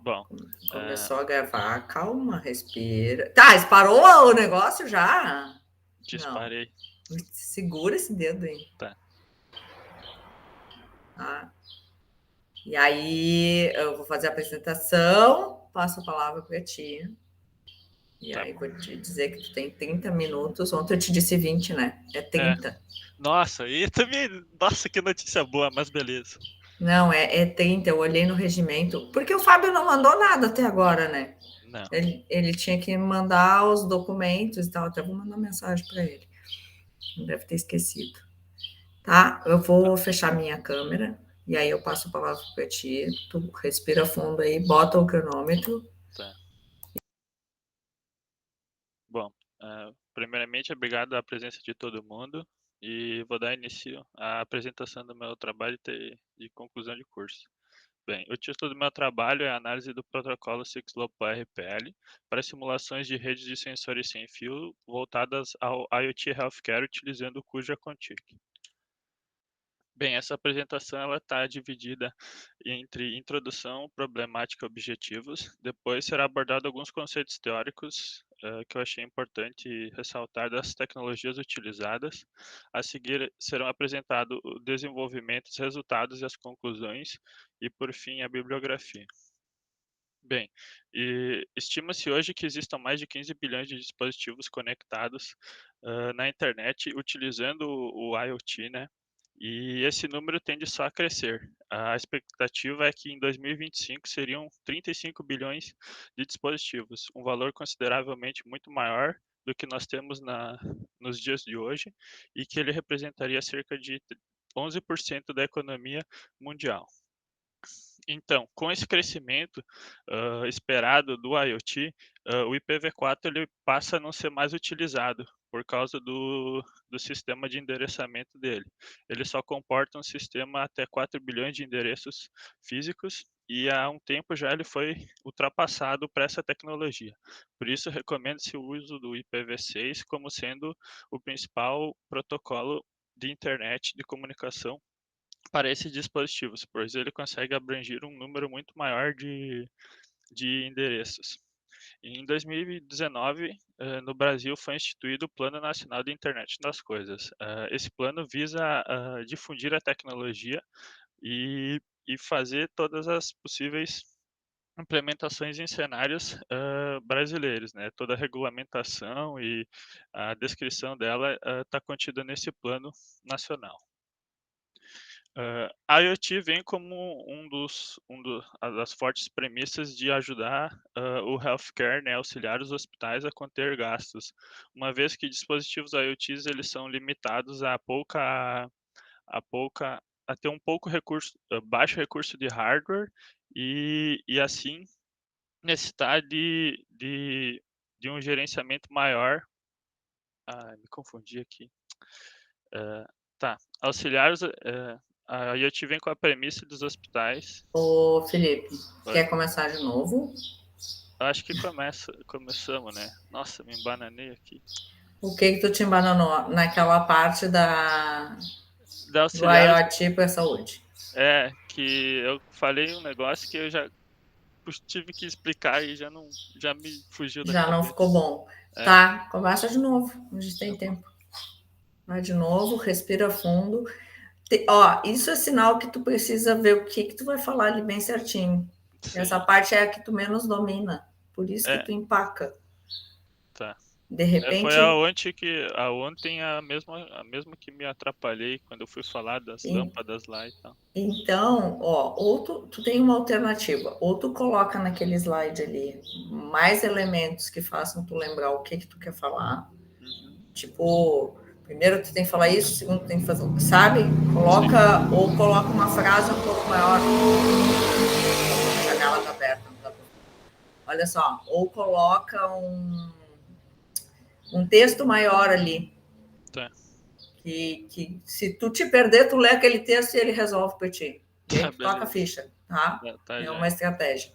Bom, Começou a gravar, calma, respira. Tá, parou o negócio já? disparei. Não. Segura esse dedo aí. Tá. Tá. E aí eu vou fazer a apresentação, passo a palavra para ti. E Tá aí bom. vou te dizer que tu tem 30 minutos. Ontem eu te disse 20, né? É 30. Nossa, e também. Nossa, que notícia boa, mas beleza. Não, é 30. Eu olhei no regimento. Porque o Fábio não mandou nada até agora, né? Não. Ele tinha que mandar os documentos e tal. Até vou mandar mensagem para ele. Não deve ter esquecido. Tá? Eu vou fechar minha câmera. E aí eu passo a palavra para ti. Tu respira fundo aí, bota o cronômetro. Tá. Bom, primeiramente, obrigado pela presença de todo mundo e vou dar início à apresentação do meu trabalho de conclusão de curso. Bem, o título do meu trabalho é Análise do Protocolo 6LoWPAN para simulações de redes de sensores sem fio voltadas ao IoT Healthcare utilizando o Kuja Config. Bem, essa apresentação está dividida entre introdução, problemática e objetivos. Depois será abordado alguns conceitos teóricos que eu achei importante ressaltar das tecnologias utilizadas. A seguir serão apresentados o desenvolvimento, os resultados e as conclusões. E, por fim, a bibliografia. Bem, estima-se hoje que existam mais de 15 bilhões de dispositivos conectados na internet utilizando o IoT, né? E esse número tende só a crescer. A expectativa é que em 2025 seriam 35 bilhões de dispositivos, um valor consideravelmente muito maior do que nós temos nos dias de hoje e que ele representaria cerca de 11% da economia mundial. Então, com esse crescimento esperado do IoT, o IPv4 ele passa a não ser mais utilizado por causa do sistema de endereçamento dele. Ele só comporta um sistema até 4 bilhões de endereços físicos e há um tempo já ele foi ultrapassado para essa tecnologia. Por isso, recomenda-se o uso do IPv6 como sendo o principal protocolo de internet de comunicação para esses dispositivos, pois ele consegue abranger um número muito maior de endereços. Em 2019, no Brasil, foi instituído o Plano Nacional de Internet das Coisas. Esse plano visa difundir a tecnologia e fazer todas as possíveis implementações em cenários brasileiros, né? Toda a regulamentação e a descrição dela está contida nesse plano nacional. A IoT vem como das fortes premissas de ajudar o healthcare, né, auxiliar os hospitais a conter gastos, uma vez que dispositivos IoTs eles são limitados a ter um pouco recurso, baixo recurso de hardware e assim necessitar de um gerenciamento maior. Me confundi aqui. Tá. Auxiliar a IoT vem com a premissa dos hospitais. Ô, Felipe, Oi. quer começar de novo? Acho que começamos, né? Nossa, me embananei aqui. O que tu te embananou naquela parte Da do auxiliar IoT para a saúde? que eu falei um negócio que eu já tive que explicar e já me fugiu da Já não cabeça. ficou bom. É, Tá, começa de novo. A gente tá tem bom. tempo. Vai de novo, respira fundo. Ó, isso é sinal que tu precisa ver o que tu vai falar ali bem certinho. Essa Sim. parte é a que tu menos domina. Por isso que É, tu empaca. tá. De Foi repente, a ontem a mesma que me atrapalhei quando eu fui falar das lâmpadas lá e tal. então, ó, ou tu tem uma alternativa, ou tu coloca naquele slide ali mais elementos que façam tu lembrar o que tu quer falar. Uhum. Tipo, primeiro tu tem que falar isso, segundo tu tem que fazer, sabe? Sim. Coloca uma frase um pouco maior. A janela tá aberta, não dá pra... Olha só, ou coloca um texto maior ali. Tá. Que se tu te perder, tu lê aquele texto e ele resolve para ti. E aí Tá, tu toca a beleza. ficha, tá? Tá É já. uma estratégia.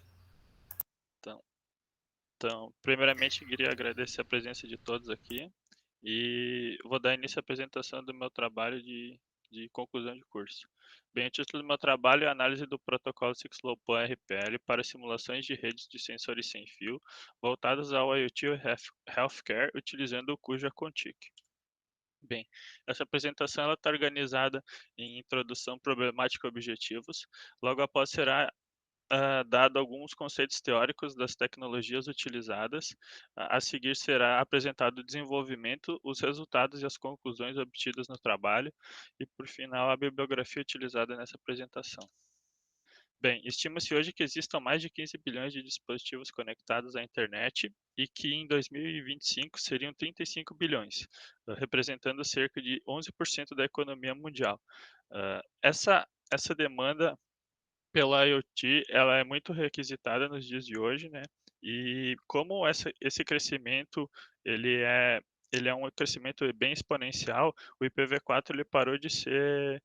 Então, primeiramente, queria agradecer a presença de todos aqui e vou dar início à apresentação do meu trabalho de conclusão de curso. Bem, o título do meu trabalho é Análise do protocolo 6LoWPAN RPL para simulações de redes de sensores sem fio voltadas ao IoT e Healthcare utilizando o Cuja Contic. Bem, essa apresentação está organizada em introdução, problemática e objetivos. Logo após será dado alguns conceitos teóricos das tecnologias utilizadas. A seguir será apresentado o desenvolvimento, os resultados e as conclusões obtidas no trabalho e, por final, a bibliografia utilizada nessa apresentação. Bem, estima-se hoje que existam mais de 15 bilhões de dispositivos conectados à internet e que em 2025 seriam 35 bilhões, representando cerca de 11% da economia mundial. Essa demanda pela IoT, ela é muito requisitada nos dias de hoje, né? E como esse crescimento ele é um crescimento bem exponencial, o IPv4 ele parou de ser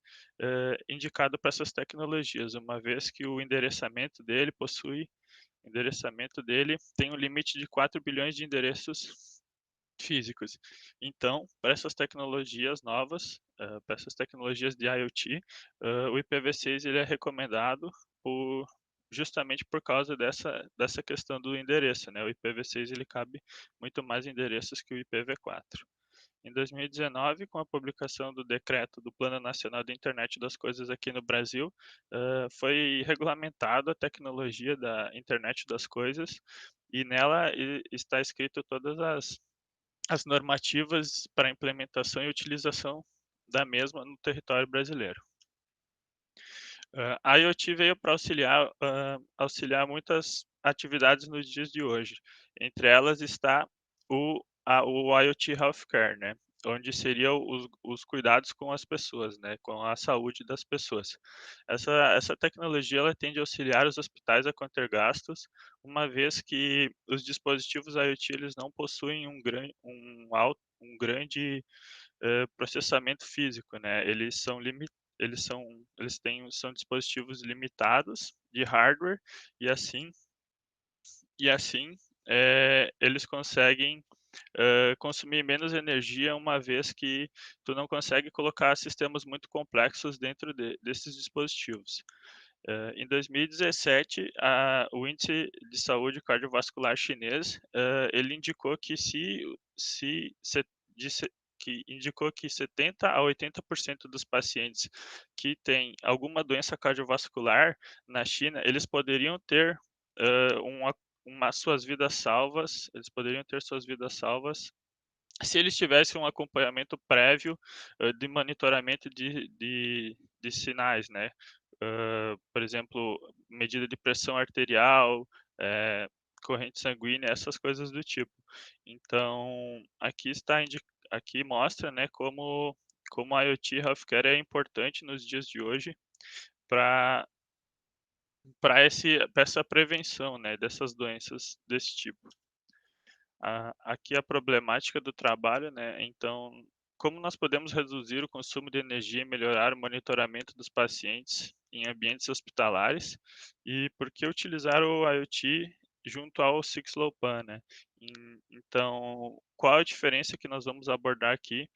indicado para essas tecnologias, uma vez que o endereçamento dele tem um limite de 4 bilhões de endereços físicos. Então, para essas tecnologias novas, para essas tecnologias de IoT, o IPv6 ele é recomendado por, justamente por causa dessa questão do endereço, né? O IPv6 ele cabe muito mais endereços que o IPv4. Em 2019, com a publicação do decreto do Plano Nacional da Internet das Coisas aqui no Brasil, foi regulamentada a tecnologia da Internet das Coisas e nela está escrito todas as normativas para implementação e utilização da mesma no território brasileiro. A IoT veio para auxiliar muitas atividades nos dias de hoje. Entre elas está o IoT Healthcare, né? Onde seriam os cuidados com as pessoas, né? Com a saúde das pessoas. Essa tecnologia ela tende a auxiliar os hospitais a conter gastos, uma vez que os dispositivos IoT eles não possuem um grande processamento físico, né? São dispositivos limitados de hardware e assim eles conseguem consumir menos energia, uma vez que tu não consegue colocar sistemas muito complexos dentro desses dispositivos. Em 2017, o Índice de Saúde Cardiovascular Chinês, ele indicou que de se- que indicou que 70 a 80% dos pacientes que têm alguma doença cardiovascular na China, eles poderiam ter suas vidas salvas, se eles tivessem um acompanhamento prévio de monitoramento de sinais, né? Por exemplo, medida de pressão arterial, eh, corrente sanguínea, essas coisas do tipo. Então, aqui mostra, né, como a IoT Healthcare é importante nos dias de hoje para essa prevenção, né, dessas doenças desse tipo. Aqui a problemática do trabalho, né? Então, como nós podemos reduzir o consumo de energia e melhorar o monitoramento dos pacientes em ambientes hospitalares? E por que utilizar o IoT junto ao 6LoWPAN, né? Então, qual a diferença que nós vamos abordar aqui?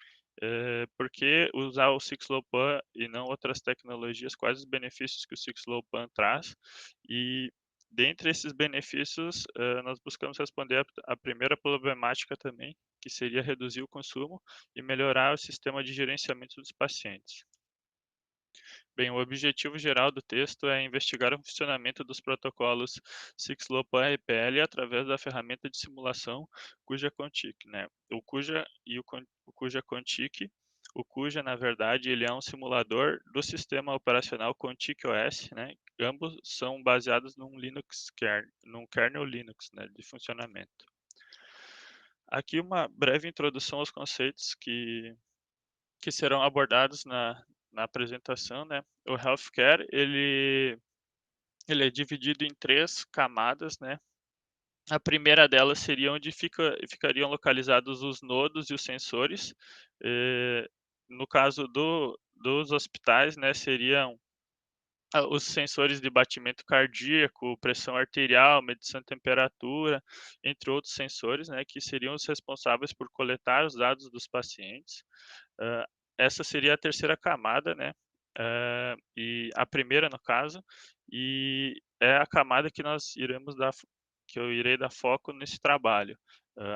Por que usar o 6LoWPAN e não outras tecnologias? Quais os benefícios que o 6LoWPAN traz? E dentre esses benefícios, nós buscamos responder a primeira problemática também, que seria reduzir o consumo e melhorar o sistema de gerenciamento dos pacientes. Bem, o objetivo geral do texto é investigar o funcionamento dos protocolos 6LoWPAN RPL através da ferramenta de simulação Cuja Contic, né? O Cuja Contic. O Cuja, na verdade, ele é um simulador do sistema operacional Contic OS, né? Ambos são baseados num kernel Linux, né, de funcionamento. Aqui uma breve introdução aos conceitos que serão abordados na apresentação, né? O healthcare, ele é dividido em 3 camadas, né? A primeira delas seria onde ficariam localizados os nodos e os sensores. No caso dos hospitais, né, seriam os sensores de batimento cardíaco, pressão arterial, medição de temperatura, entre outros sensores, né, que seriam os responsáveis por coletar os dados dos pacientes. Essa seria a terceira camada, né, e a primeira no caso, e é a camada que que eu irei dar foco nesse trabalho.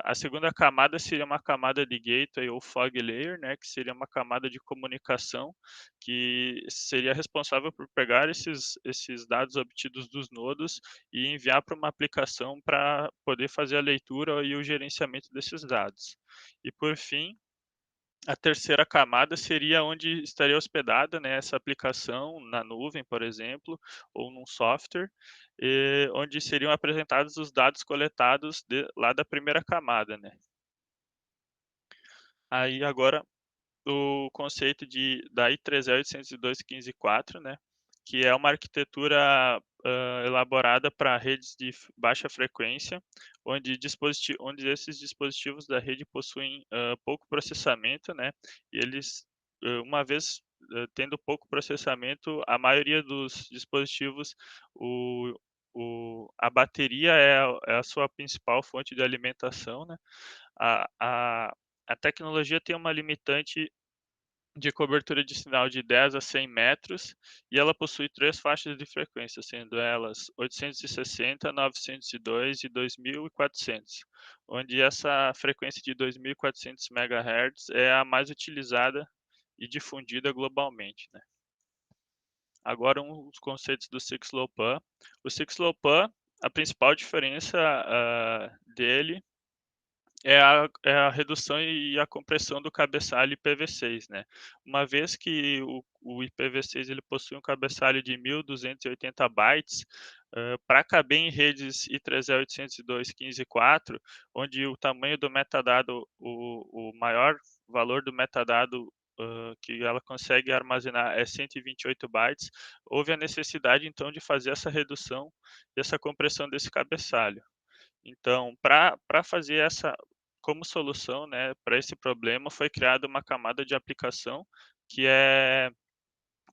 A segunda camada seria uma camada de gateway ou fog layer, né, que seria uma camada de comunicação que seria responsável por pegar esses dados obtidos dos nodos e enviar para uma aplicação para poder fazer a leitura e o gerenciamento desses dados. E por fim, a terceira camada seria onde estaria hospedada, né, essa aplicação na nuvem, por exemplo, ou num software, onde seriam apresentados os dados coletados lá da primeira camada, né. Aí agora o conceito da I3E 802.15.4, né, que é uma arquitetura elaborada para redes de baixa frequência, onde esses dispositivos da rede possuem pouco processamento, né, e eles, uma vez tendo pouco processamento, a maioria dos dispositivos, o, a bateria é a sua principal fonte de alimentação, né, a, a, a tecnologia tem uma limitante de cobertura de sinal de 10 a 100 metros e ela possui três faixas de frequência, sendo elas 860, 902 e 2400, onde essa frequência de 2400 MHz é a mais utilizada e difundida globalmente, né? Agora, uns conceitos do Six-Low-Pan. O Six-Low-Pan, a principal diferença dele é a redução e a compressão do cabeçalho IPv6, né. Uma vez que o IPv6 ele possui um cabeçalho de 1.280 bytes, para caber em redes I3E 802.15.4, onde o tamanho do metadado, o maior valor do metadado, que ela consegue armazenar é 128 bytes, houve a necessidade então de fazer essa redução e essa compressão desse cabeçalho. Então, para fazer essa como solução, né, para esse problema, foi criada uma camada de aplicação que é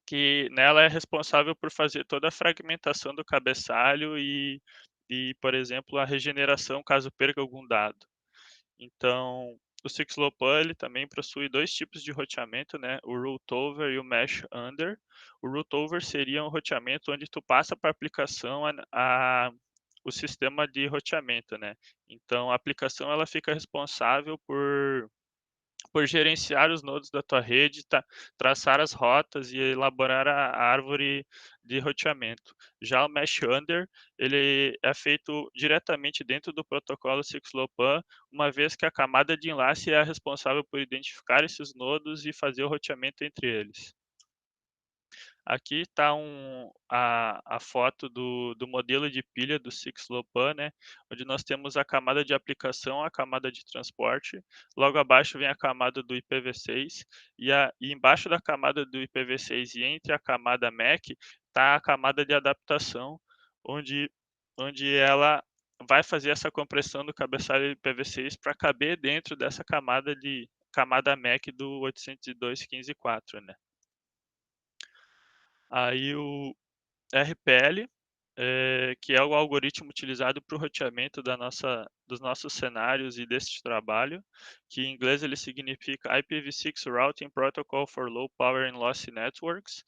que nela é responsável por fazer toda a fragmentação do cabeçalho por exemplo, a regeneração caso perca algum dado. Então, o Six-Low-Pan ele também possui dois tipos de roteamento, né, o root over e o mesh under. O root over seria um roteamento onde tu passa para a aplicação o sistema de roteamento, né. Então a aplicação ela fica responsável por gerenciar os nodos da tua rede, traçar as rotas e elaborar a árvore de roteamento. Já o Mesh Under, ele é feito diretamente dentro do protocolo Six-Low-Pan, uma vez que a camada de enlace é a responsável por identificar esses nodos e fazer o roteamento entre eles. Aqui está a foto do modelo de pilha do Six-Low-Pan, né, onde nós temos a camada de aplicação, a camada de transporte, logo abaixo vem a camada do IPv6, e embaixo da camada do IPv6 e entre a camada MAC, está a camada de adaptação, onde, onde ela vai fazer essa compressão do cabeçalho IPv6 para caber dentro dessa camada MAC do 802.15.4, né. Aí o RPL, que é o algoritmo utilizado para o roteamento dos nossos cenários e deste trabalho, que em inglês ele significa IPv6 Routing Protocol for Low Power and Lossy Networks.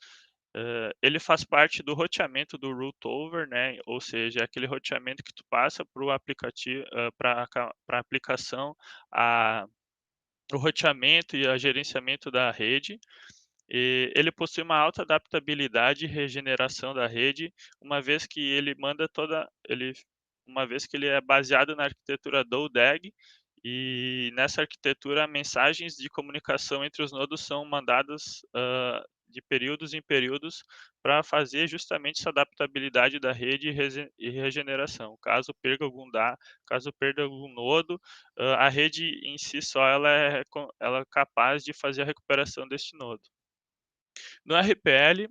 Ele faz parte do roteamento do root over, né? Ou seja, é aquele roteamento que tu passa para o aplicativo, para a aplicação, o roteamento e o gerenciamento da rede. E ele possui uma alta adaptabilidade e regeneração da rede, uma vez que uma vez que ele é baseado na arquitetura DODEG, e nessa arquitetura mensagens de comunicação entre os nodos são mandadas de períodos em períodos para fazer justamente essa adaptabilidade da rede e regeneração. Caso perda algum nodo, a rede em si só ela é capaz de fazer a recuperação deste nodo. No RPL,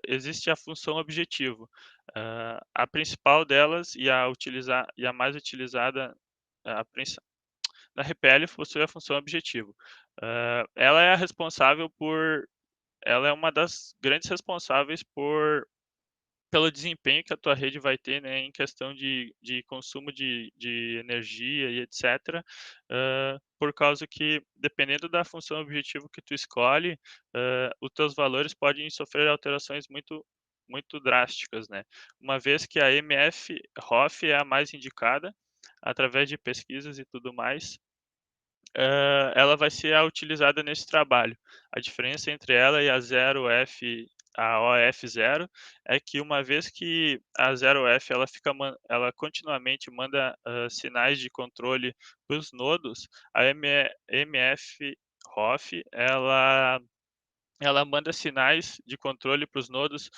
existe a função objetivo. A principal delas e a mais utilizada, a princi na RPL possui a função objetivo. Ela é a responsável ela é uma das grandes responsáveis pelo desempenho que a tua rede vai ter, né, em questão de consumo de energia e etcétera, por causa que, dependendo da função objetivo que tu escolhe, os teus valores podem sofrer alterações muito drásticas, né. Uma vez que a MF-ROF é a mais indicada, através de pesquisas e tudo mais, ela vai ser a utilizada nesse trabalho. A diferença entre ela e a OF0 é que, uma vez que a 0F ela continuamente manda, sinais de controle para os nodos, a MF-ROF ela manda sinais de controle para os nodos,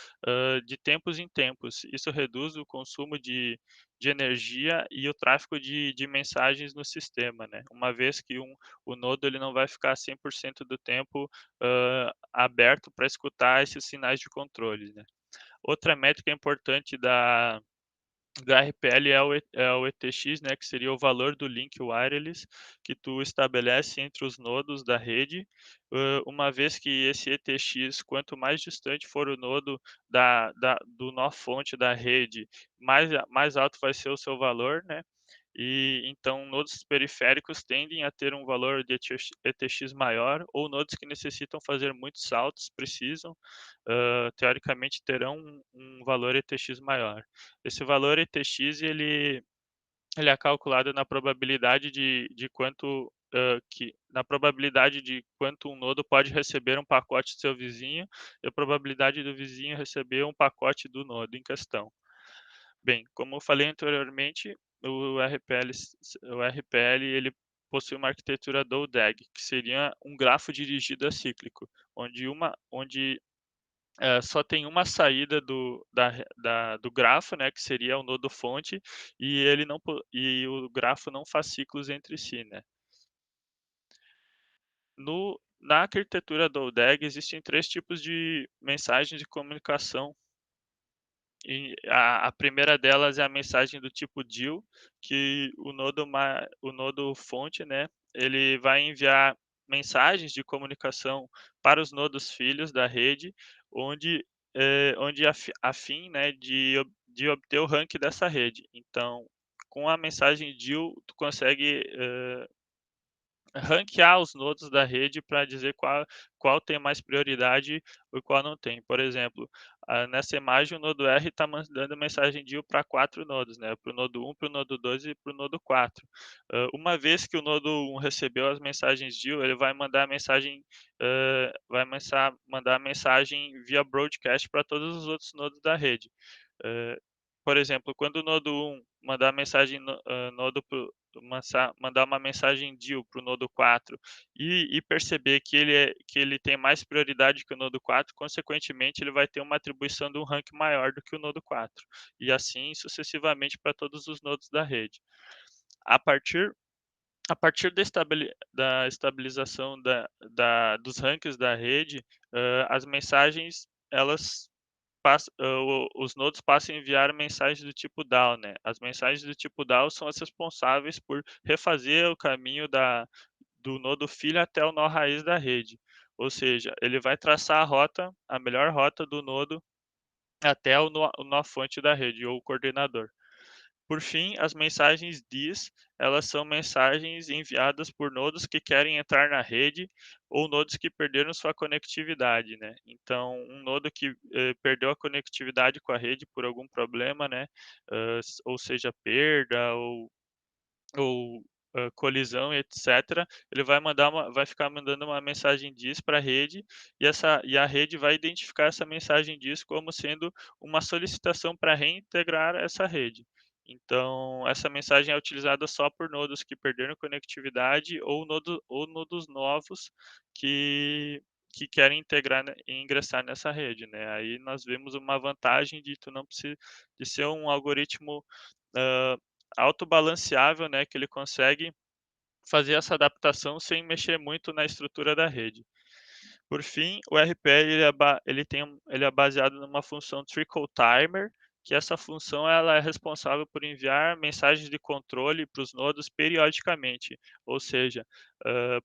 de tempos em tempos. Isso reduz o consumo de energia e o tráfego de mensagens no sistema, né. Uma vez que o nodo ele não vai ficar 100% do tempo, aberto para escutar esses sinais de controle, né. Outra métrica importante da RPL é o ETX, né, que seria o valor do link wireless que tu estabelece entre os nodos da rede, uma vez que esse ETX, quanto mais distante for o nodo do nó fonte da rede, mais alto vai ser o seu valor, né. E então nodos periféricos tendem a ter um valor de ETX maior, ou nodos que necessitam fazer muitos saltos precisam, teoricamente terão um valor ETX maior. Esse valor ETX ele é calculado na probabilidade de quanto, na probabilidade de quanto um nodo pode receber um pacote do seu vizinho, e a probabilidade do vizinho receber um pacote do nodo em questão. Bem, como eu falei anteriormente, o RPL ele possui uma arquitetura DODEG, que seria um grafo dirigido acíclico, onde só tem uma saída do grafo, né, que seria o nodo fonte, e o grafo não faz ciclos entre si, né. Na arquitetura DODEG existem 3 tipos de mensagens de comunicação, e a primeira delas é a mensagem do tipo DIL, que o nodo fonte, né, ele vai enviar mensagens de comunicação para os nodos filhos da rede, onde a fim, né, de obter o rank dessa rede. Então, com a mensagem DIL, tu consegue, ranquear os nodos da rede para dizer qual tem mais prioridade e qual não tem. Por exemplo, nessa imagem o nodo R está mandando mensagem DIL para 4 nodos, né, para o nodo 1, para o nodo 2 e para o nodo 4. Uma vez que o nodo 1 recebeu as mensagens DIL, ele vai mandar a mensagem, mandar a mensagem via broadcast para todos os outros nodos da rede. Hã, por exemplo, quando o nodo 1 mandar mensagem no nodo pro mandar uma mensagem DIL para o nodo 4 e perceber que ele tem mais prioridade que o nodo 4, consequentemente ele vai ter uma atribuição de um rank maior do que o nodo 4, e assim sucessivamente para todos os nodos da rede. A partir a partir da estabilização dos rankings da rede, as mensagens elas os nodos passam a enviar mensagens do tipo DAO, né. As mensagens do tipo DAO são as responsáveis por refazer o caminho do nodo filho até o nó raiz da rede. Ou seja, ele vai traçar a melhor rota do nodo até o nó fonte da rede, ou o coordenador. Por fim, as mensagens DIS, elas são mensagens enviadas por nodos que querem entrar na rede, ou nodos que perderam sua conectividade, né. Então, um nodo que, perdeu a conectividade com a rede por algum problema, né, ou seja, perda ou, colisão e etcétera, ele vai ficar mandando uma mensagem DIS para a rede, e a rede vai identificar essa mensagem DIS como sendo uma solicitação para reintegrar essa rede. Então, essa mensagem é utilizada só por nodos que perderam conectividade, ou nodos novos que querem integrar, né, e ingressar nessa rede, né. Aí nós vemos uma vantagem de tu não precisar de ser um algoritmo, hã, autobalanceável, né, que ele consegue fazer essa adaptação sem mexer muito na estrutura da rede. Por fim, o RPL ele é baseado numa função trickle timer, que essa função ela é responsável por enviar mensagens de controle para os nodos periodicamente. Ou seja,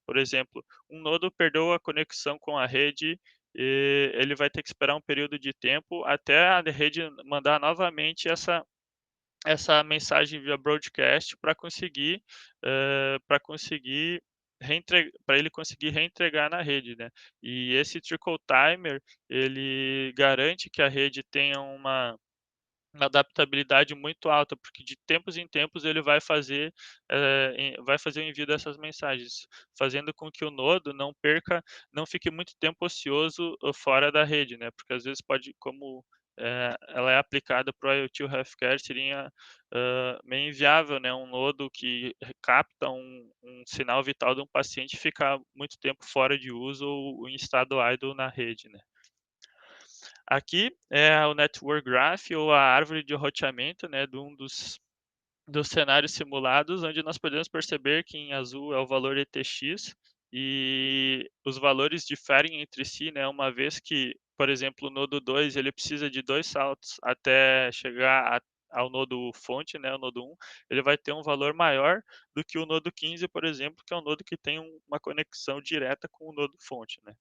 por exemplo, um nodo perdeu a conexão com a rede e ele vai ter que esperar um período de tempo até a rede mandar novamente essa mensagem via broadcast para conseguir para ele conseguir reentregar na rede, né. E esse trickle timer, ele garante que a rede tenha uma adaptabilidade muito alta, porque de tempos em tempos ele vai fazer o envio dessas mensagens, fazendo com que o nodo não fique muito tempo ocioso fora da rede, né, porque às vezes pode como, ela é aplicada para o IoT, o healthcare seria, meio inviável, né, um nodo que capta um sinal vital de um paciente ficar muito tempo fora de uso ou em estado idle na rede, né. Aqui é o Network Graph ou a árvore de roteamento, né, de um dos cenários simulados, onde nós podemos perceber que em azul é o valor ETX e os valores diferem entre si, né, uma vez que, por exemplo, o nodo 2 ele precisa de 2 saltos até chegar ao nodo fonte, né, o nodo 1, ele vai ter um valor maior do que o nodo 15, por exemplo, que é um nodo que tem uma conexão direta com o nodo fonte, né.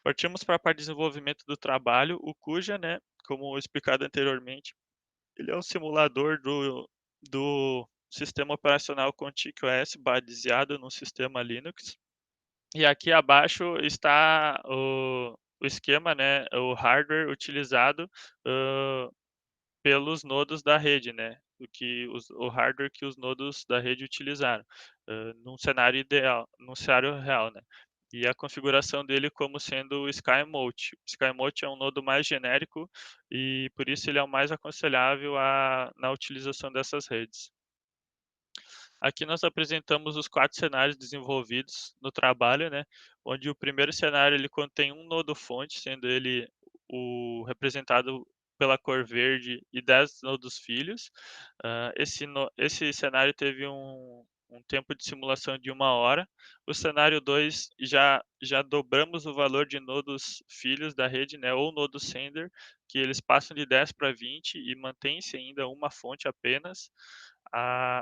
Partimos para a parte de desenvolvimento do trabalho. O Cuja, né, como explicado anteriormente, ele é um simulador do sistema operacional ContiQ-OS baseado no sistema Linux. E aqui abaixo está o esquema, né, o hardware utilizado hã, pelos nodos da rede, né, o hardware que os nodos da rede utilizaram, num cenário ideal, num cenário real, né. E a configuração dele como sendo o SkyMote. O SkyMote é um nodo mais genérico e por isso ele é o mais aconselhável na utilização dessas redes. Aqui nós apresentamos os 4 cenários desenvolvidos no trabalho, né, onde o primeiro cenário ele contém um nodo fonte, sendo ele o representado pela cor verde e 10 nodos filhos. Esse cenário teve um tempo de simulação de 1 hora. O cenário 2 já dobramos o valor de nodos filhos da rede, né, ou nodo sender, que eles passam de 10 para 20 e mantém-se ainda uma fonte apenas.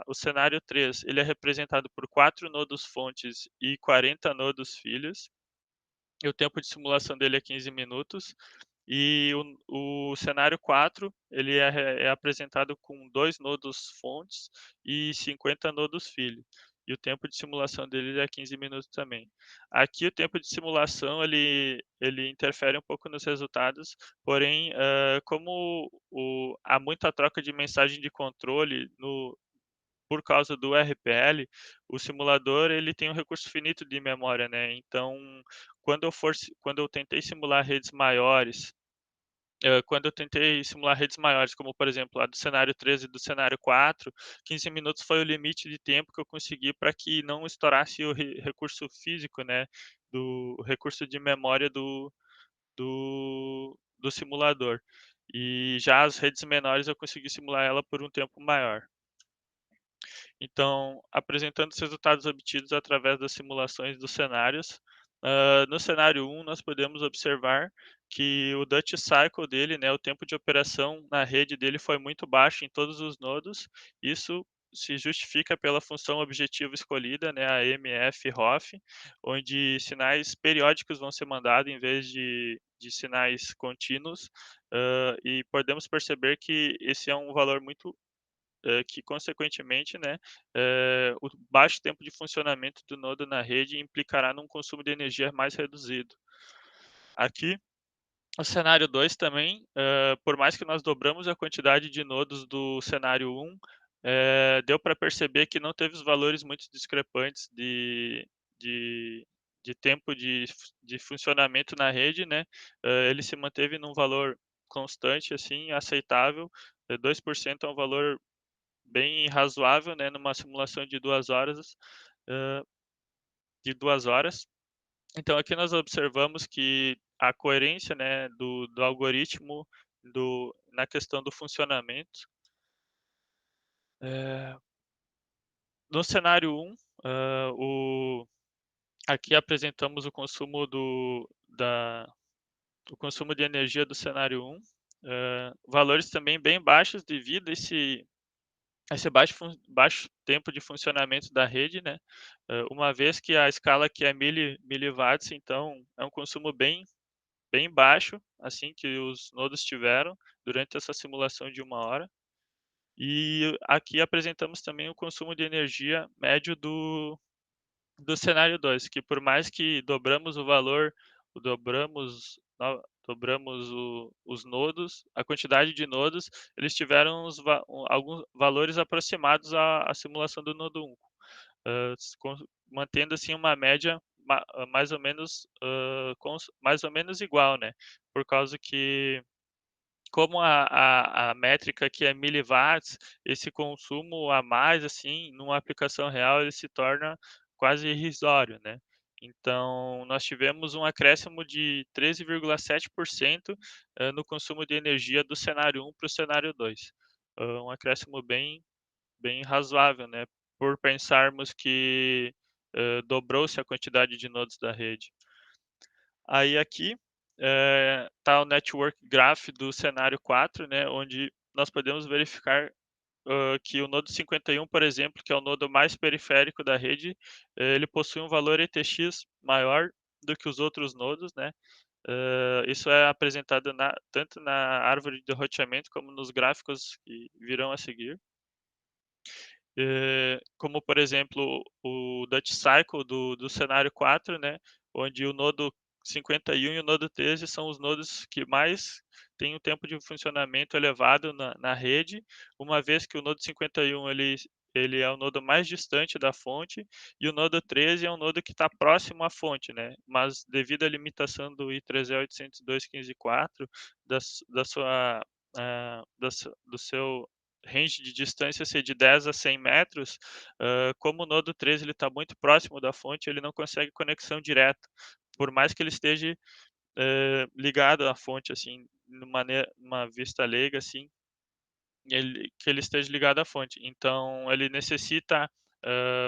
O cenário 3 ele é representado por 4 nodos fontes e 40 nodos filhos, e o tempo de simulação dele é 15 minutos. E o cenário 4 ele é apresentado com 2 nodos fontes e 50 nodos filhos, e o tempo de simulação dele é 15 minutos também. Aqui o tempo de simulação ele interfere um pouco nos resultados, porém, como há muita troca de mensagem de controle por causa do RPL, o simulador ele tem um recurso finito de memória, né, então quando eu tentei simular redes maiores, como por exemplo a do cenário 13 e do cenário 4, 15 minutos foi o limite de tempo que eu consegui para que não estourasse o recurso físico, né, do o recurso de memória do simulador. E já as redes menores eu consegui simular ela por um tempo maior. Então, apresentando os resultados obtidos através das simulações dos cenários, no cenário 1 nós podemos observar que o Duty Cycle dele, né, o tempo de operação na rede dele foi muito baixo em todos os nodos. Isso se justifica pela função objetiva escolhida, né, a MF-ROF, onde sinais periódicos vão ser mandados em vez de sinais contínuos, e podemos perceber que esse é um valor muito que consequentemente, né, o baixo tempo de funcionamento do nodo na rede implicará num consumo de energia mais reduzido. Aqui, o cenário 2 também, por mais que nós dobramos a quantidade de nodos do cenário 1, deu para perceber que não teve os valores muito discrepantes de de tempo de funcionamento na rede, né, ele se manteve num valor constante, assim, aceitável. 2% é um valor bem razoável, né, numa simulação de 2 horas, hã, de 2 horas. Então aqui nós observamos que a coerência, né, do algoritmo na questão do funcionamento. Eh, no cenário 1, aqui apresentamos o consumo de energia do cenário 1, valores também bem baixos devido a esse baixo tempo de funcionamento da rede, né, uma vez que a escala aqui é miliwatts, então é um consumo bem baixo, assim, que os nodos tiveram durante essa simulação de 1 hora. E aqui apresentamos também o consumo de energia médio do cenário 2, que por mais que dobramos o valor, dobramos os nodos, a quantidade de nodos, eles tiveram alguns valores aproximados à simulação do nodo 1, mantendo assim uma média mais ou menos, mais ou menos igual, né? Por causa que como a métrica aqui é miliwatts, esse consumo a mais, assim, numa aplicação real, ele se torna quase irrisório, né. Então, nós tivemos um acréscimo de 13,7%, no consumo de energia do cenário 1 para o cenário 2. Um acréscimo bem razoável, né, por pensarmos que, dobrou-se a quantidade de nodos da rede. Aí aqui, tá o network graph do cenário 4, né, onde nós podemos verificar, que o nodo 51, por exemplo, que é o nodo mais periférico da rede, ele possui um valor ETX maior do que os outros nodos, né. Isso é apresentado tanto na árvore de roteamento como nos gráficos que virão a seguir. Como por exemplo, o Duty Cycle do cenário 4, né, onde o nodo 51 e o nodo 13 são os nodos que mais têm o tempo de funcionamento elevado na rede, uma vez que o nodo 51 ele é o nodo mais distante da fonte, e o nodo 13 é um nodo que está próximo à fonte, né, mas devido à limitação do I3E 802.15.4 da sua, do seu range de distância ser de 10 a 100 metros, como o nodo 13 ele está muito próximo da fonte, ele não consegue conexão direta, por mais que ele esteja ligado à fonte, assim, numa vista leiga, assim, que ele esteja ligado à fonte. Então, ele necessita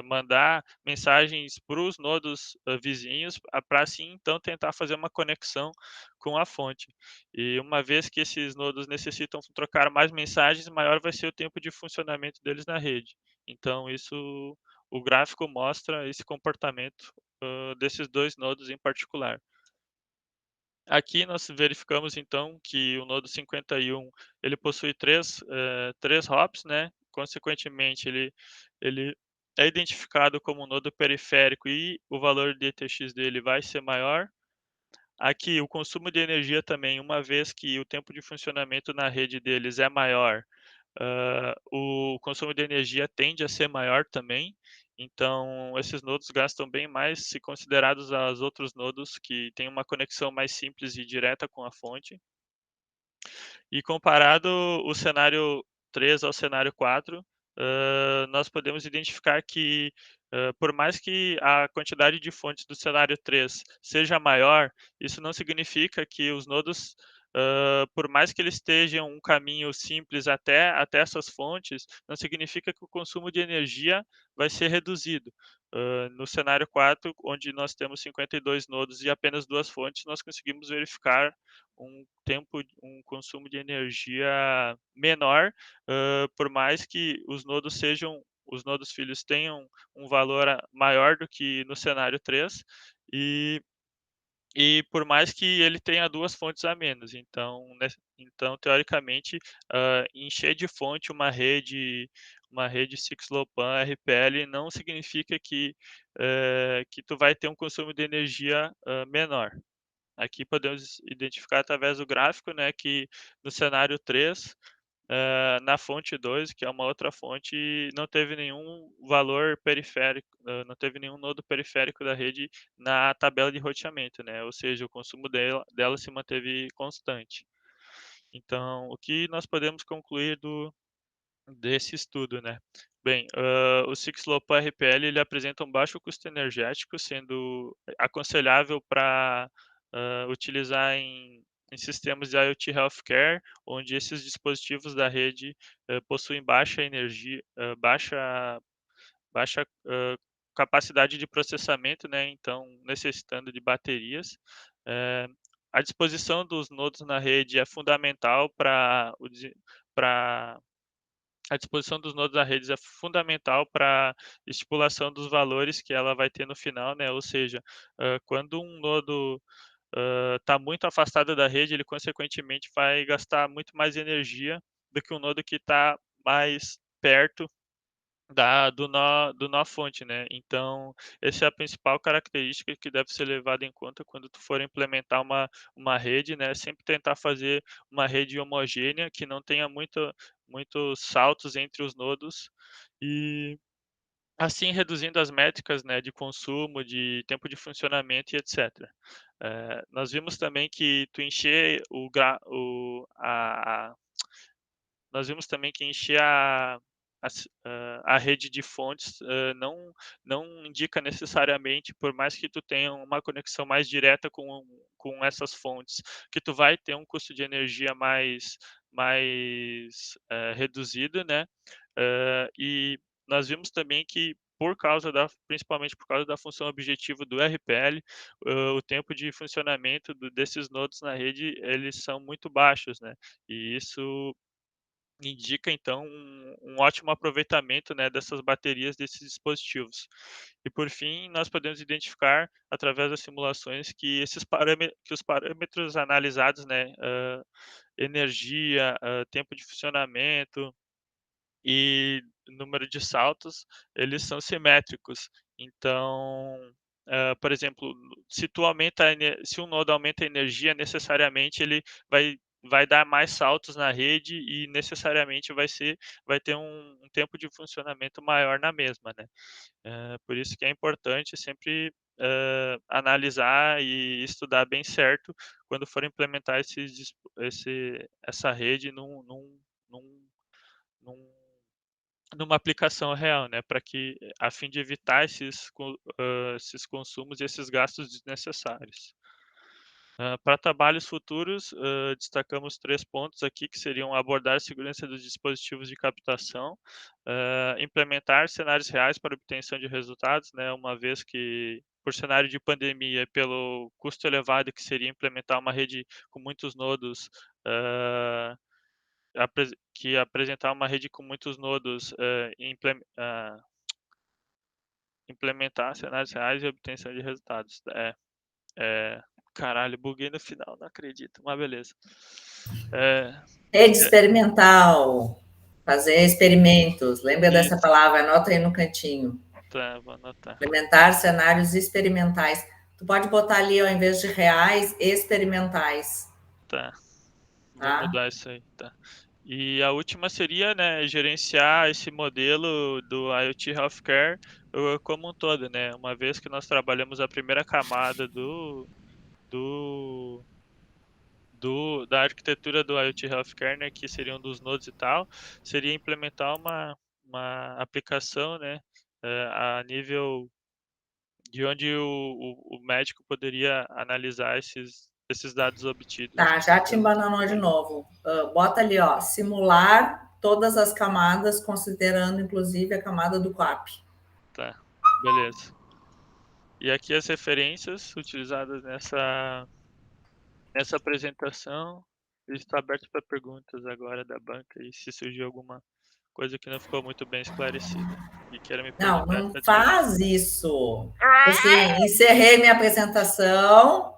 mandar mensagens para os nodos vizinhos, para assim, então, tentar fazer uma conexão com a fonte. E uma vez que esses nodos necessitam trocar mais mensagens, maior vai ser o tempo de funcionamento deles na rede. Então, o gráfico mostra esse comportamento desses dois nodos em particular. Aqui nós verificamos então que o nodo 51 ele possui três hops, né? Consequentemente, ele é identificado como um nodo periférico e o valor de ETX dele vai ser maior. Aqui o consumo de energia também, uma vez que o tempo de funcionamento na rede deles é maior, o consumo de energia tende a ser maior também. Então, esses nodos gastam bem mais se considerados aos outros nodos que têm uma conexão mais simples e direta com a fonte. E comparado o cenário 3 ao cenário 4, nós podemos identificar que, por mais que a quantidade de fontes do cenário 3 seja maior, isso não significa que os nodos, por mais que eles estejam um caminho simples até essas fontes, não significa que o consumo de energia vai ser reduzido. No cenário 4, onde nós temos 52 nodos e apenas 2 fontes, nós conseguimos verificar um consumo de energia menor, por mais que os nodos filhos tenham um valor maior do que no cenário 3, e por mais que ele tenha 2 fontes a menos. Então teoricamente, encher de fonte uma rede Six-Low-Pan RPL não significa que tu vai ter um consumo de energia, menor. Aqui podemos identificar através do gráfico, né, que no cenário 3, na fonte 2, que é uma outra fonte, não teve nenhum valor periférico, não teve nenhum nodo periférico da rede na tabela de roteamento, né, ou seja, o consumo dela se manteve constante. Então, o que nós podemos concluir desse estudo, né? Bem, o Six-Low RPL ele apresenta um baixo custo energético, sendo aconselhável para utilizar em sistemas de IoT Healthcare, onde esses dispositivos da rede possuem baixa energia, baixa capacidade de processamento, né? Então, necessitando de baterias. Eh, a disposição dos nodos na rede é fundamental para a disposição dos nodos da rede é fundamental para estipulação dos valores que ela vai ter no final, né? Ou seja, quando um nodo está muito afastado da rede, ele consequentemente vai gastar muito mais energia do que um nodo que está mais perto do nó fonte, né? Então, essa é a principal característica que deve ser levada em conta quando tu for implementar uma rede, né? Sempre tentar fazer uma rede homogênea, que não tenha muitos saltos entre os nodos e assim reduzindo as métricas, né, de consumo, de tempo de funcionamento e etc. Nós vimos também que tu encher nós vimos também que encher a rede de fontes não indica necessariamente, por mais que tu tenha uma conexão mais direta com essas fontes, que tu vai ter um custo de energia mais reduzido, né? E nós vimos também que principalmente por causa da função objetivo do RPL, o tempo de funcionamento desses nodos na rede, eles são muito baixos, né? E isso indica então um ótimo aproveitamento, né, dessas baterias desses dispositivos. E por fim, nós podemos identificar através das simulações que os parâmetros analisados, né, energia, tempo de funcionamento e número de saltos, eles são simétricos. Então, por exemplo, se um nodo aumenta a energia, necessariamente ele vai dar mais saltos na rede e necessariamente vai ter um tempo de funcionamento maior na mesma, né? Por isso que é importante sempre analisar e estudar bem certo quando for implementar essa rede num, num numa aplicação real, né, para que a fim de evitar esses consumos e esses gastos desnecessários. Para trabalhos futuros, destacamos 3 pontos aqui que seriam abordar a segurança dos dispositivos de captação, implementar cenários reais para obtenção de resultados, né, uma vez que por cenário de pandemia, pelo custo elevado que seria implementar uma rede com muitos nodos, que apresentar uma rede com muitos nodos, implementar cenários reais e obtenção de resultados. Caralho, buguei no final, não acredito, mas beleza. Rede experimental, fazer experimentos. Lembra dessa Isso, palavra? Anota aí no cantinho. tá, vou anotar. Implementar cenários experimentais. Tu pode botar ali, ao invés de reais, experimentais. Tá, vou Tá? mudar isso aí, tá. E a última seria, né, gerenciar esse modelo do IoT Healthcare como um todo, né? Uma vez que nós trabalhamos a primeira camada do da arquitetura do IoT Healthcare, né, que seriam dos nodes e tal, seria implementar uma aplicação, né, a nível de onde o médico poderia analisar esses dados obtidos. Tá, já te embananou de novo. Bota ali, ó, simular todas as camadas, considerando inclusive a camada do QAP. Tá, beleza. E aqui as referências utilizadas nessa apresentação. Está aberto para perguntas agora da banca e se surgir alguma coisa que não ficou muito bem esclarecida e queira me Não, perguntar, não está à disposição. faz isso. Assim, encerrei minha apresentação.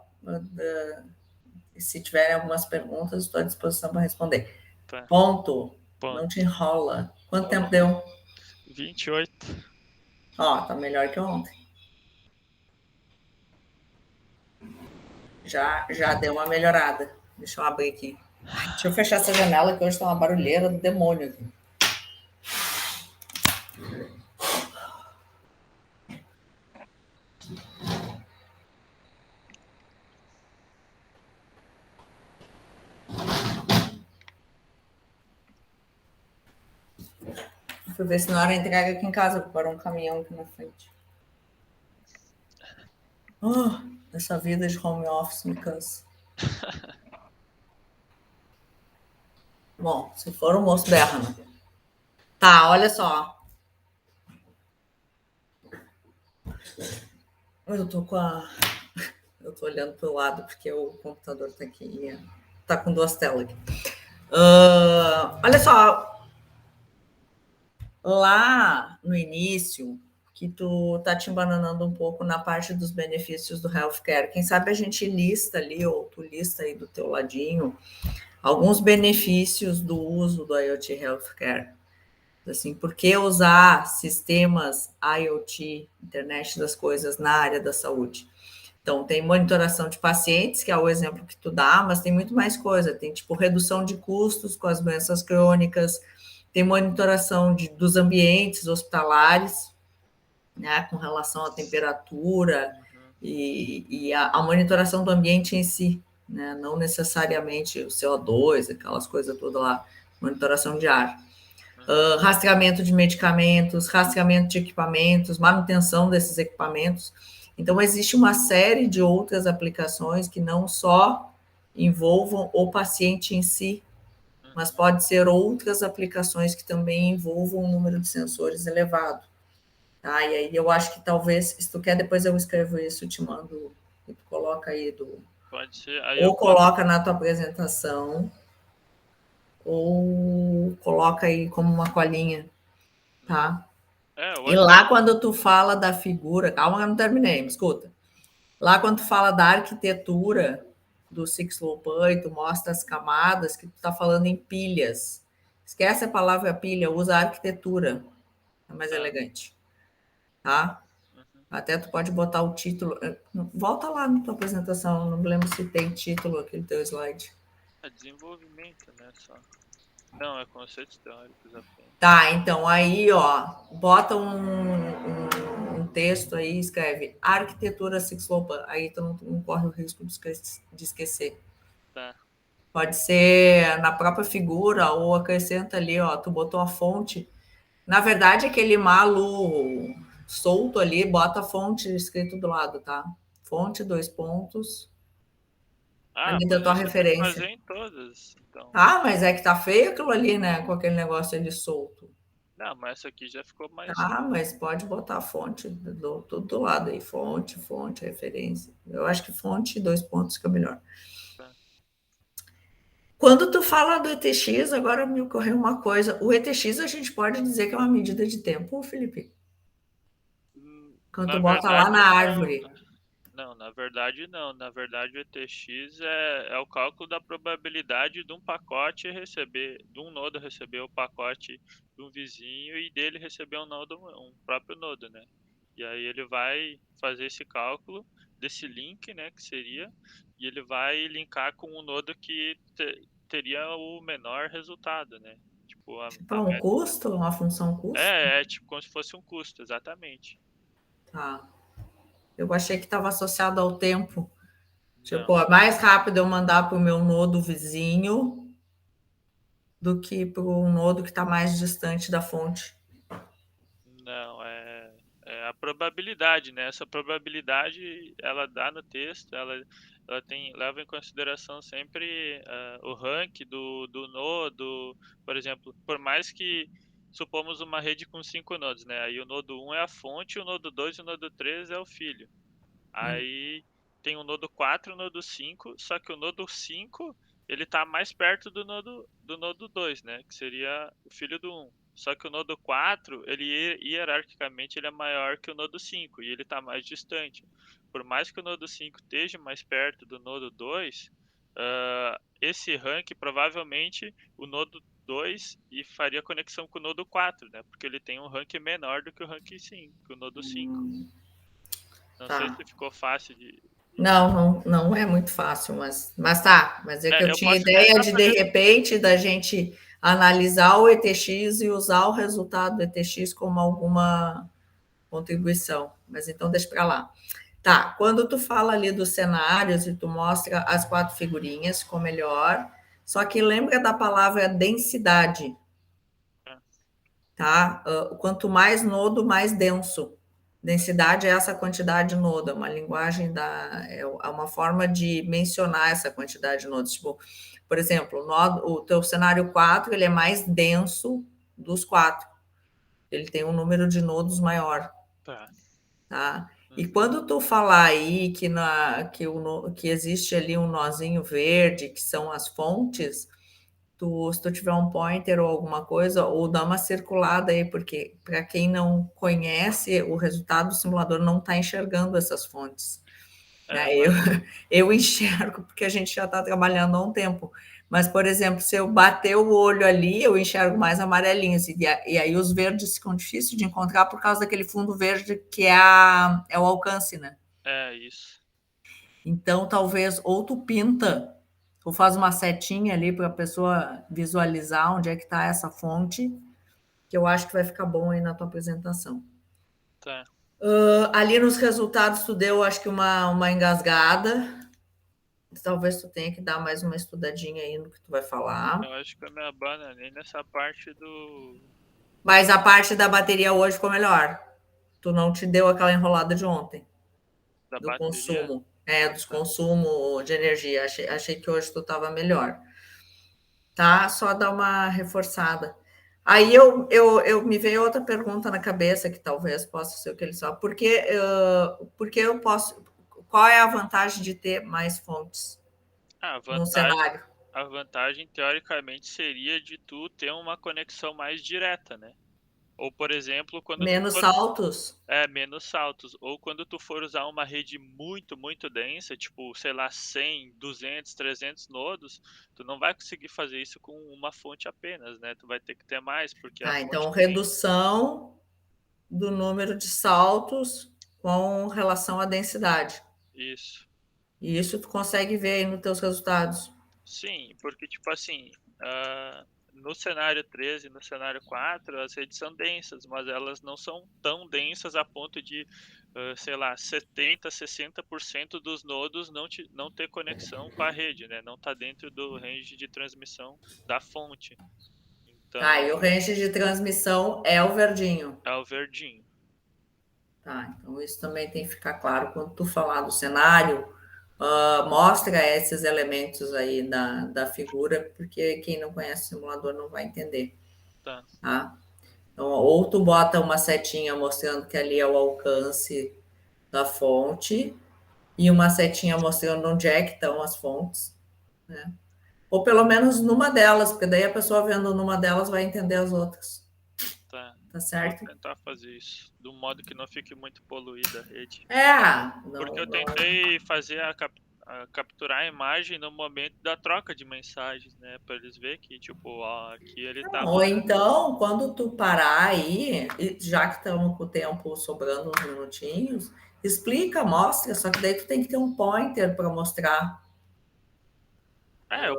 Se tiverem algumas perguntas, estou à disposição para responder. Tá, Ponto. Não te ponto. enrola. Quanto Tá tempo bom. deu? 28. Ó, tá melhor que ontem. Já deu uma melhorada. Deixa eu abrir aqui. Ai, deixa eu fechar essa janela que hoje está uma barulheira do demônio aqui. Fui ver se na hora entrega aqui em casa, vou parar um caminhão aqui na frente. Essa vida de home office me cansa. Bom, se for o moço berra, né? Tá, olha só. Eu tô com a. Eu tô olhando pro lado porque o computador tá aqui. Tá com duas telas aqui. Olha só. Lá no início, que tu tá te embananando um pouco na parte dos benefícios do healthcare. Quem sabe a gente lista ali, ou tu lista aí do teu ladinho, alguns benefícios do uso do IoT Healthcare. Assim, por que usar sistemas IoT, internet das coisas, na área da saúde? Então, tem monitoração de pacientes, que é o exemplo que tu dá, mas tem muito mais coisa. Tem, tipo, redução de custos com as doenças crônicas, tem monitoração dos ambientes hospitalares, né, com relação à temperatura Uhum. e a monitoração do ambiente em si, né, não necessariamente o CO2, aquelas coisas todas lá, monitoração de ar. Uhum. Rastreamento de medicamentos, rastreamento de equipamentos, manutenção desses equipamentos. Então, existe uma série de outras aplicações que não só envolvam o paciente em si, mas Uhum. pode ser outras aplicações que também envolvam um número de sensores elevado. Tá? E aí eu acho que talvez, se tu quer, depois eu escrevo isso, te mando, e tu coloca aí Pode ser. Aí eu ou posso. coloca na tua apresentação, ou coloca aí como uma colinha, Uhum. tá? Eu E acho que. lá quando tu fala da figura, calma, eu não terminei, me escuta. Lá quando tu fala da arquitetura do Six Low Pan, tu mostra as camadas, que tu tá falando em pilhas. Esquece a palavra pilha, usa arquitetura, é mais Tá. elegante, tá? Uhum. Até tu pode botar o título. Volta lá na tua apresentação, não me lembro se tem título aquele teu slide. É desenvolvimento, né? Só. Não, é conceitos teóricos apenas. Tá, então aí, ó, bota um texto aí, escreve arquitetura Sixlopan. Aí tu não corre o risco de esquecer. Tá. Pode ser na própria figura ou acrescenta ali, ó, tu botou a fonte. Na verdade, aquele malo solto ali, bota a fonte escrito do lado, tá? Fonte, dois pontos, Ah, ali da mas tua isso eu tenho que referência. fazer em todas. Então. Ah, mas é que tá feio aquilo ali, né? Com aquele negócio ali solto. Não, mas essa aqui já ficou mais. Tá, mas pode botar a fonte tudo do lado aí. Fonte, fonte, referência. Eu acho que fonte, dois pontos fica melhor. Tá. Quando tu fala do ETX, agora me ocorreu uma coisa. O ETX a gente pode dizer que é uma medida de tempo, Felipe? Quando tu Na bota lá verdade, na não. árvore. Não, na verdade não. Na verdade, o ETX é o cálculo da probabilidade de um pacote receber, de um nodo receber o pacote de um vizinho e dele receber um próprio nodo, né? E aí ele vai fazer esse cálculo desse link, né, que seria, e ele vai linkar com um nodo que teria o menor resultado, né? Tipo, Tipo, um custo, uma função custo? é tipo como se fosse um custo, exatamente. Tá. Eu achei que estava associado ao tempo. Não. Tipo, é mais rápido eu mandar para o meu nodo vizinho do que para um nodo que está mais distante da fonte. Não, é a probabilidade, né? Essa probabilidade, ela dá no texto, ela leva em consideração sempre o rank do nodo, por exemplo, por mais que supomos uma rede com 5 nodos, né? Aí o nodo um é a fonte, o nodo 2 e o nodo 3 é o filho. Aí tem o nodo 4 e o nodo 5, só que o nodo 5 ele tá mais perto do nodo 2, né? Que seria o filho do um. Só que o nodo 4, ele hierarquicamente ele é maior que o nodo 5 e ele está mais distante. Por mais que o nodo 5 esteja mais perto do nodo 2, esse rank provavelmente o nodo 2 e faria conexão com o nodo 4, né? Porque ele tem um rank menor do que o rank 5, que o nodo 5. Não sei Tá. se ficou fácil de. Não é muito fácil, mas tá. Mas é que eu Eu tinha posso ideia tentar de fazer. repente, da gente analisar o ETX e usar o resultado do ETX como alguma contribuição. Mas então deixa para lá. Tá, quando tu fala ali dos cenários e tu mostra as quatro figurinhas, ficou melhor. Só que lembra da palavra densidade, Tá? tá? Quanto mais nodo, mais denso. Densidade é essa quantidade de nodo, é uma linguagem é uma forma de mencionar essa quantidade de nodos. Tipo, por exemplo, o teu cenário 4 ele é mais denso dos quatro. Ele tem um número de nodos maior, Tá. tá? E Uhum. quando tu falar aí que existe ali um nozinho verde, que são as fontes, se tu tiver um pointer ou alguma coisa, ou dá uma circulada aí, porque para quem não conhece, o resultado do simulador não está enxergando essas fontes. É, Né? mas Eu enxergo porque a gente já está trabalhando há um tempo. Mas, por exemplo, se eu bater o olho ali, eu enxergo mais amarelinhos. E aí os verdes ficam difíceis de encontrar por causa daquele fundo verde que é o alcance, né? é isso. Então, talvez ou tu pinta, ou faz uma setinha ali para a pessoa visualizar onde é que está essa fonte, que eu acho que vai ficar bom aí na tua apresentação. Tá. Ali nos resultados tu deu, acho que uma engasgada. Talvez tu tenha que dar mais uma estudadinha aí no que tu vai falar. Eu acho que eu me abananei nessa parte do Mas a parte da bateria hoje ficou melhor. Tu não te deu aquela enrolada de ontem, da do bateria. consumo. Ah, Dos tá. consumos de energia. Achei que hoje tu estava melhor. Tá? Só dar uma reforçada. Aí eu me veio outra pergunta na cabeça que talvez possa ser o que ele só. Por que eu posso. Qual é a vantagem de ter mais fontes Ah, num cenário? a vantagem teoricamente seria de tu ter uma conexão mais direta, né? Ou, por exemplo, quando tu Menos for saltos? menos saltos, ou quando tu for usar uma rede muito, muito densa, tipo, sei lá, 100, 200, 300 nodos, tu não vai conseguir fazer isso com uma fonte apenas, né? Tu vai ter que ter mais, porque a Ah, fonte então tem redução do número de saltos com relação à densidade. isso. E isso tu consegue ver aí nos teus resultados. Sim, porque, tipo assim, no cenário 13 e no cenário 4, as redes são densas, mas elas não são tão densas a ponto de, sei lá, 70, 60% dos nodos não ter conexão com a rede, né? Não tá dentro do range de transmissão da fonte. Tá, e o Então, range de transmissão é o verdinho. é o verdinho. Tá, então isso também tem que ficar claro quando tu falar do cenário. Mostra esses elementos aí da figura, porque quem não conhece o simulador não vai entender. Tá. Tá? Então, ou tu bota uma setinha mostrando que ali é o alcance da fonte, e uma setinha mostrando onde é que estão as fontes, né? Ou pelo menos numa delas, porque daí a pessoa vendo numa delas vai entender as outras. Tá. Tá Vou certo? tentar fazer isso, do modo que não fique muito poluída a rede. Porque Não, eu não. tentei fazer a capturar a imagem no momento da troca de mensagens, né? Para eles verem que, tipo, ó, aqui ele tá Ou mostrando. então, quando tu parar aí, já que estamos com o tempo sobrando uns minutinhos, explica, mostra, só que daí tu tem que ter um pointer para mostrar. É, eu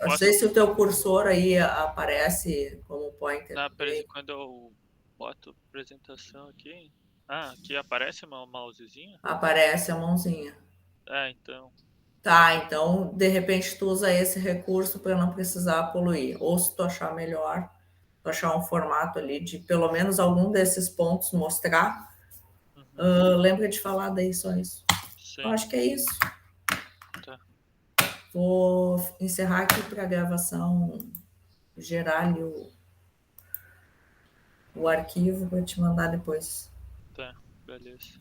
Não sei posso se o teu cursor aí aparece como pointer. quando eu boto apresentação aqui. Ah, aqui aparece o mousezinho? Aparece a mãozinha. Então. Tá, então de repente tu usa esse recurso para não precisar poluir. Ou se tu achar melhor, tu achar um formato ali de pelo menos algum desses pontos mostrar, Uhum, lembra de falar daí só isso. Eu sim, acho que é isso. tá. Vou encerrar aqui para a gravação, gerar ali o arquivo para te mandar depois. Tá, beleza.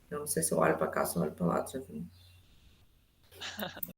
Eu não sei se eu olho para cá, se eu olho para lá, já vi.